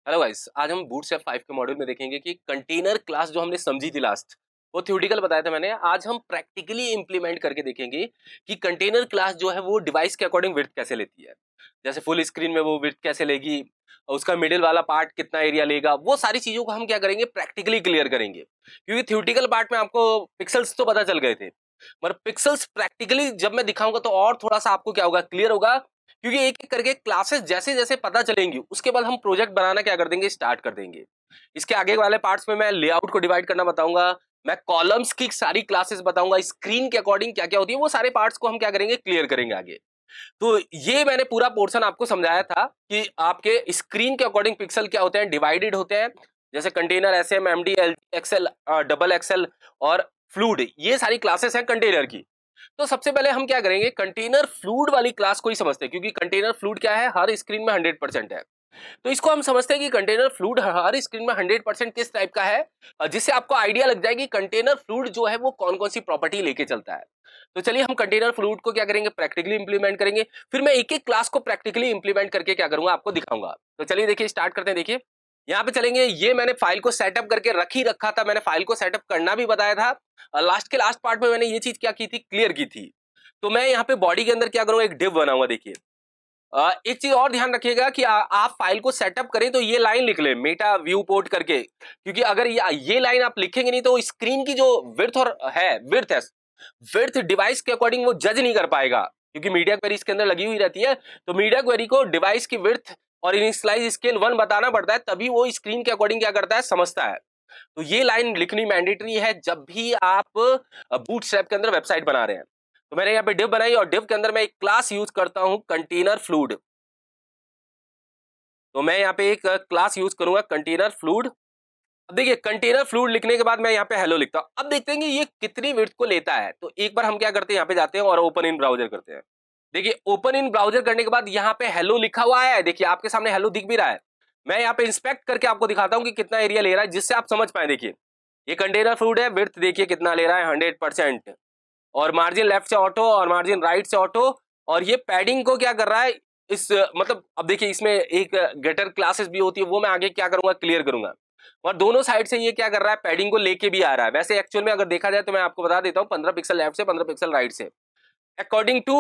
Hello guys, आज हम bootstrap 5 के मॉड्यूल में देखेंगे कि कंटेनर क्लास जो हमने समझी थी लास्ट, वो थ्योरेटिकल बताया था मैंने। आज हम प्रैक्टिकली इंप्लीमेंट करके देखेंगे कि कंटेनर क्लास जो है वो डिवाइस के अकॉर्डिंग विड्थ कैसे लेती है। जैसे फुल स्क्रीन में वो विड्थ कैसे लेगी, उसका मिडिल वाला पार्ट कितना एरिया लेगा, वो सारी चीजों को हम क्या करेंगे, प्रैक्टिकली क्लियर करेंगे। क्योंकि थ्योरेटिकल पार्ट में आपको पिक्सल्स तो पता चल गए थे, पर पिक्सल्स प्रैक्टिकली जब मैं दिखाऊंगा तो और थोड़ा सा आपको क्या होगा, क्लियर होगा। क्योंकि एक एक करके क्लासेस जैसे जैसे पता चलेंगी उसके बाद हम प्रोजेक्ट बनाना क्या कर देंगे, स्टार्ट कर देंगे। इसके आगे वाले पार्ट्स में मैं लेआउट को डिवाइड करना बताऊंगा, मैं कॉलम्स की सारी क्लासेस बताऊंगा, स्क्रीन के अकॉर्डिंग क्या क्या होती है वो सारे पार्ट्स को हम क्या करेंगे, क्लियर करेंगे आगे। तो ये मैंने पूरा पोर्शन आपको समझाया था कि आपके स्क्रीन के अकॉर्डिंग पिक्सल क्या होते हैं, डिवाइडेड होते हैं। जैसे container, SM, MD, LG, XL, double XL और फ्लूइड, ये सारी क्लासेस हैं कंटेनर की। तो सबसे पहले हम क्या करेंगे, कंटेनर फ्लूइड वाली क्लास को ही समझते हैं, क्योंकि कंटेनर फ्लूइड क्या है, हर स्क्रीन में 100% है। तो इसको हम समझते हैं कि कंटेनर फ्लूइड हर स्क्रीन में 100% किस टाइप का है, जिससे आपको आइडिया लग जाएगी कंटेनर फ्लूइड जो है वो कौन कौन सी प्रॉपर्टी लेके चलता है। तो चलिए हम कंटेनर फ्लूइड को क्या करेंगे, प्रैक्टिकली इंप्लीमेंट करेंगे। फिर मैं एक एक क्लास को प्रैक्टिकली इंप्लीमेंट करके क्या करूंगा, आपको दिखाऊंगा। तो चलिए देखिए, स्टार्ट करते हैं। देखिए यहाँ पे चलेंगे, ये मैंने फाइल को सेटअप करके रख ही रखा था, मैंने फाइल को सेटअप करना भी बताया था। लास्ट के लास्ट पार्ट में मैंने ये चीज क्या की थी, क्लियर की थी। तो मैं यहाँ पे बॉडी के अंदर क्या करूंगा, एक डिव बनाऊंगा। देखिए एक चीज और ध्यान रखिएगा कि आप फाइल को सेटअप करें तो ये लाइन लिख ले, मेटा व्यू पोर्ट करके। क्योंकि अगर ये लाइन आप लिखेंगे नहीं तो स्क्रीन की जो विड्थ और है विड्थ डिवाइस के अकॉर्डिंग वो जज नहीं कर पाएगा, क्योंकि मीडिया क्वेरी इसके अंदर लगी हुई रहती है। तो मीडिया क्वेरी को डिवाइस की विड्थ और इनिशियलाइज स्केल 1 बताना पड़ता है, तभी वो स्क्रीन के अकॉर्डिंग क्या करता है, समझता है। तो ये लाइन लिखनी मैंडेटरी है जब भी आप बूटस्ट्रैप के अंदर वेबसाइट बना रहे हैं। तो मैंने यहाँ पे डिव बनाई और डिव के अंदर मैं एक क्लास यूज करता हूं, कंटेनर फ्लूइड। तो मैं यहाँ पे एक क्लास यूज करूंगा, कंटेनर फ्लूइड। अब देखिए कंटेनर फ्लूइड लिखने के बाद मैं यहाँ पे हेलो लिखता हूं। अब देखते हैं कि ये कितनी विड्थ को लेता है। तो एक बार हम क्या करते हैं, यहाँ पे जाते हैं और ओपन इन ब्राउजर करते हैं। देखिए ओपन इन ब्राउजर करने के बाद यहाँ पे हेलो लिखा हुआ है, देखिए आपके सामने हेलो दिख भी रहा है। मैं यहाँ पे इंस्पेक्ट करके आपको दिखाता हूँ कि कितना एरिया ले रहा है, जिससे आप समझ पाए। देखिए ये कंटेनर फ्लूइड है, विड्थ देखिए कितना ले रहा है, 100%। और मार्जिन लेफ्ट से ऑटो और मार्जिन राइट से ऑटो। और ये पैडिंग को क्या कर रहा है, इस मतलब अब देखिए इसमें एक गेटर क्लासेस भी होती है, वो मैं आगे क्या करूंगा, क्लियर करूंगा। और दोनों साइड से ये क्या कर रहा है, पैडिंग को लेके भी आ रहा है। वैसे एक्चुअल में अगर देखा जाए तो मैं आपको बता देता हूँ, 15 पिक्सल लेफ्ट से 15 पिक्सल राइट से, अकॉर्डिंग टू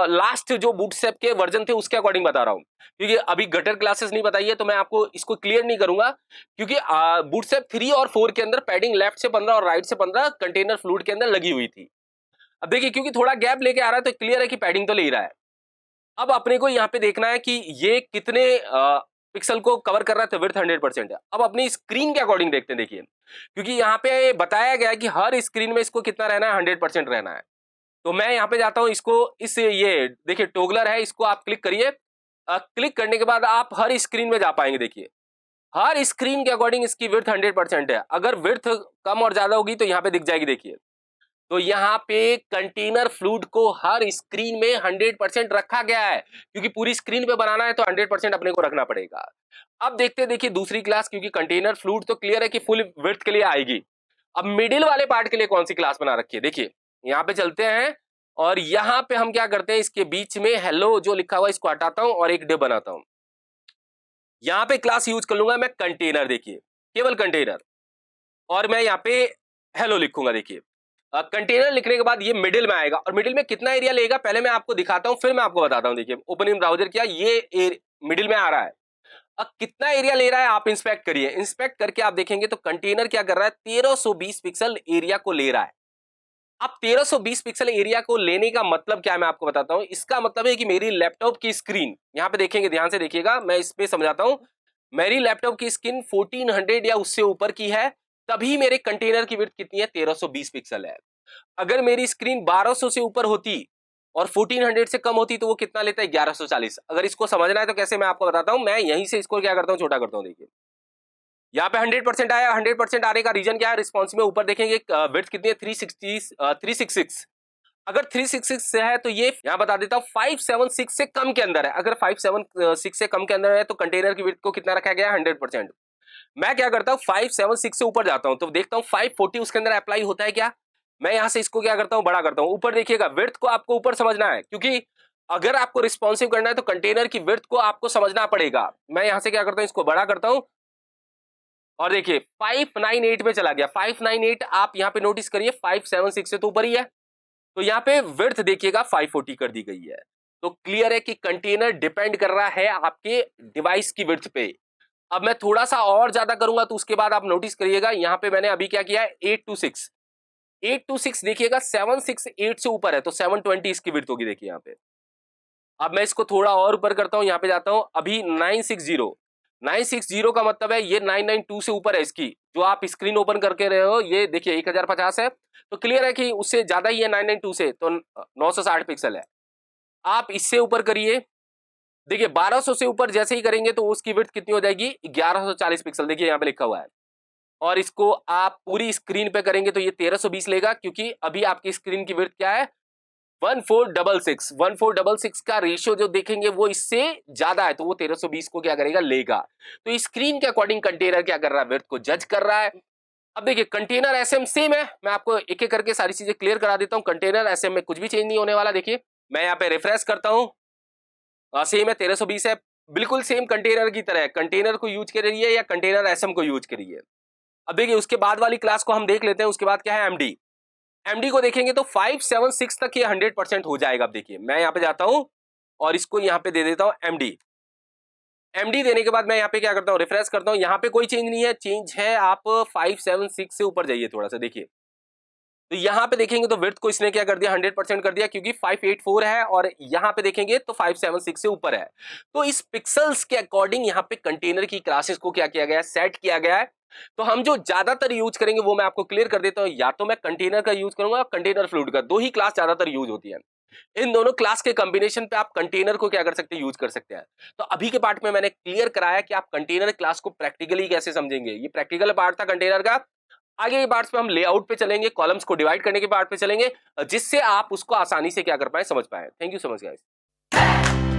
लास्ट जो बूटस्ट्रैप के वर्जन थे उसके अकॉर्डिंग बता रहा हूँ। क्योंकि अभी गटर क्लासेस नहीं बताई है तो मैं आपको इसको क्लियर नहीं करूंगा। क्योंकि बूटस्ट्रैप 3 और 4 के अंदर पैडिंग लेफ्ट से 15 और राइट से 15 कंटेनर फ्लूइड के अंदर लगी हुई थी। अब देखिए क्योंकि थोड़ा गैप लेके आ रहा है तो क्लियर है कि पैडिंग तो ले ही रहा है। अब अपने को यहाँ पे देखना है कि ये कितने पिक्सल को कवर कर रहा है, तो विड्थ 100% है। अब अपनी स्क्रीन के अकॉर्डिंग देखते हैं। देखिए क्योंकि यहाँ पे बताया गया है कि हर स्क्रीन में इसको कितना रहना है, 100% रहना है। तो मैं यहाँ पे जाता हूँ, इसको इस ये देखिए टोगलर है, इसको आप क्लिक करिए। क्लिक करने के बाद आप हर स्क्रीन में जा पाएंगे। देखिए हर स्क्रीन के अकॉर्डिंग इसकी विड्थ 100% है। अगर विड्थ कम और ज्यादा होगी तो यहाँ पे दिख जाएगी। देखिए तो यहाँ पे कंटेनर फ्लूइड को हर स्क्रीन में 100% रखा गया है, क्योंकि पूरी स्क्रीन पे बनाना है तो 100% अपने को रखना पड़ेगा। अब देखते हैं, देखिए दूसरी क्लास, क्योंकि कंटेनर फ्लूइड तो क्लियर है कि फुल विड्थ के लिए आएगी। अब मिडिल वाले पार्ट के लिए कौन सी क्लास बना रखी है, देखिए यहाँ पे चलते हैं और यहाँ पे हम क्या करते हैं, इसके बीच में हेलो जो लिखा हुआ है इसको हटाता हूं और एक डिव बनाता हूं। यहाँ पे क्लास यूज कर लूंगा मैं कंटेनर, देखिए केवल कंटेनर, और मैं यहाँ पे हेलो लिखूंगा। देखिए कंटेनर लिखने के बाद ये मिडिल में आएगा, और मिडिल में कितना एरिया लेगा पहले मैं आपको दिखाता हूं, फिर मैं आपको बताता हूं। देखिए ओपन इन ब्राउजर किया, ये मिडिल में आ रहा है। अब कितना एरिया ले रहा है आप इंस्पेक्ट करिए। इंस्पेक्ट करके आप देखेंगे तो कंटेनर क्या कर रहा है, 1320 पिक्सल एरिया को ले रहा है। अब 1320 पिक्सल एरिया को लेने का मतलब क्या है, मैं आपको बताता हूं। इसका मतलब है कि मेरी लैपटॉप की स्क्रीन, यहां पे देखेंगे, ध्यान से देखिएगा, मैं इस पे समझाता हूं। मेरी लैपटॉप की स्क्रीन 1400 या उससे ऊपर की है, तभी मेरे कंटेनर की विड्थ कितनी है, 1320 पिक्सल है। अगर मेरी स्क्रीन 1200 से ऊपर होती और 1400 से कम होती तो वो कितना लेता है, 1140। अगर इसको समझना है तो कैसे, मैं आपको बताता हूं। मैं यहीं से इसको क्या करता हूं, छोटा करता हूं। देखिए यहाँ पे 100% आया। 100% आने का रीजन क्या है, रिस्पॉन्स में ऊपर देखेंगे विड्थ कितनी है, 366। अगर 366 से है तो ये यहाँ बता देता हूँ 576 से कम के अंदर है। अगर 576 से कम के अंदर है तो कंटेनर की विड्थ को कितना रखा गया है, 100%। मैं क्या करता हूँ, 576 से ऊपर जाता हूँ तो देखता हूँ 540 उसके अंदर अप्लाई होता है क्या। मैं यहाँ से इसको क्या करता हूँ, बड़ा करता हूँ। ऊपर देखिएगा, विड्थ को आपको ऊपर समझना है, क्योंकि अगर आपको रिस्पॉन्सिव करना है तो कंटेनर की विड्थ को आपको समझना पड़ेगा। मैं यहाँ से क्या करता हूँ, इसको बड़ा करता हूँ और देखिए 598 में चला गया। 598 आप यहाँ पे नोटिस करिए 576 से तो ऊपर ही है, तो यहाँ पे विड्थ देखिएगा 540 कर दी गई है। तो क्लियर है कि कंटेनर डिपेंड कर रहा है आपके डिवाइस की विड्थ पे। अब मैं थोड़ा सा और ज्यादा करूंगा तो उसके बाद आप नोटिस करिएगा यहाँ पे मैंने अभी क्या किया है 826 826 देखिएगा 768 से ऊपर है तो 720 इसकी विड्थ होगी। देखिए यहाँ पे अब मैं इसको थोड़ा और ऊपर करता हूं, यहाँ पे जाता हूं अभी 960 का मतलब है ये 992 से ऊपर है इसकी, जो आप स्क्रीन ओपन करके रहे हो ये देखिए 1050 है, तो क्लियर है कि उससे ज्यादा ही है 992 से, तो 960 पिक्सल है। आप इससे ऊपर करिए, देखिए 1200 से ऊपर जैसे ही करेंगे तो उसकी विड्थ कितनी हो जाएगी 1140 पिक्सल, देखिए यहाँ पे लिखा हुआ है। और इसको आप पूरी स्क्रीन पे करेंगे तो ये 1320 लेगा, क्योंकि अभी आपकी स्क्रीन की विड्थ क्या है 1466 का रेशियो जो देखेंगे वो इससे ज्यादा है, तो वो 1320 को क्या करेगा लेगा। तो स्क्रीन के अकॉर्डिंग कंटेनर क्या कर रहा है विड्थ को जज कर रहा है। अब देखिए कंटेनर एसएम सेम है, मैं आपको एक एक करके सारी चीजें क्लियर करा देता हूं। कंटेनर एसएम में कुछ भी चेंज नहीं होने वाला। देखिए मैं यहाँ पे रिफ्रेश करता हूं, सेम है 1320 है, बिल्कुल सेम कंटेनर की तरह है। कंटेनर को यूज करिए या कंटेनर एसएम को यूज करिए। अब देखिए उसके बाद वाली क्लास को हम देख लेते हैं। उसके बाद क्या है एमडी। एमडी को देखेंगे तो 576 तक ये 100% हो जाएगा। अब देखिए मैं यहाँ पे जाता हूं और इसको यहाँ पे दे देता हूं एमडी। एमडी देने के बाद मैं यहाँ पे क्या करता हूँ रिफ्रेश करता हूँ, यहाँ पे कोई चेंज नहीं है, चेंज है आप 576 से ऊपर जाइए थोड़ा सा। देखिए तो यहाँ पे देखेंगे तो विड्थ को इसने क्या कर दिया 100% कर दिया, क्योंकि 584 है और यहाँ पे देखेंगे तो 576 से ऊपर है। तो इस पिक्सल्स के अकॉर्डिंग यहाँ पे कंटेनर की क्लासेस को क्या किया गया है सेट किया गया है। तो हम जो ज्यादातर यूज करेंगे वो मैं आपको क्लियर कर देता हूँ, या तो मैं कंटेनर का यूज करूंगा कंटेनर फ्लूइड का, दो ही क्लास ज्यादातर यूज होती है। इन दोनों क्लास के कॉम्बिनेशन पे आप कंटेनर को क्या कर सकते हैं यूज कर सकते हैं। तो अभी के पार्ट में मैंने क्लियर कराया कि आप कंटेनर क्लास को प्रैक्टिकली कैसे समझेंगे, ये प्रैक्टिकल पार्ट था कंटेनर का। आगे के पार्ट्स पे हम लेआउट पे चलेंगे, कॉलम्स को डिवाइड करने के पार्ट पे चलेंगे, जिससे आप उसको आसानी से क्या कर पाए समझ पाए। Thank you so much guys.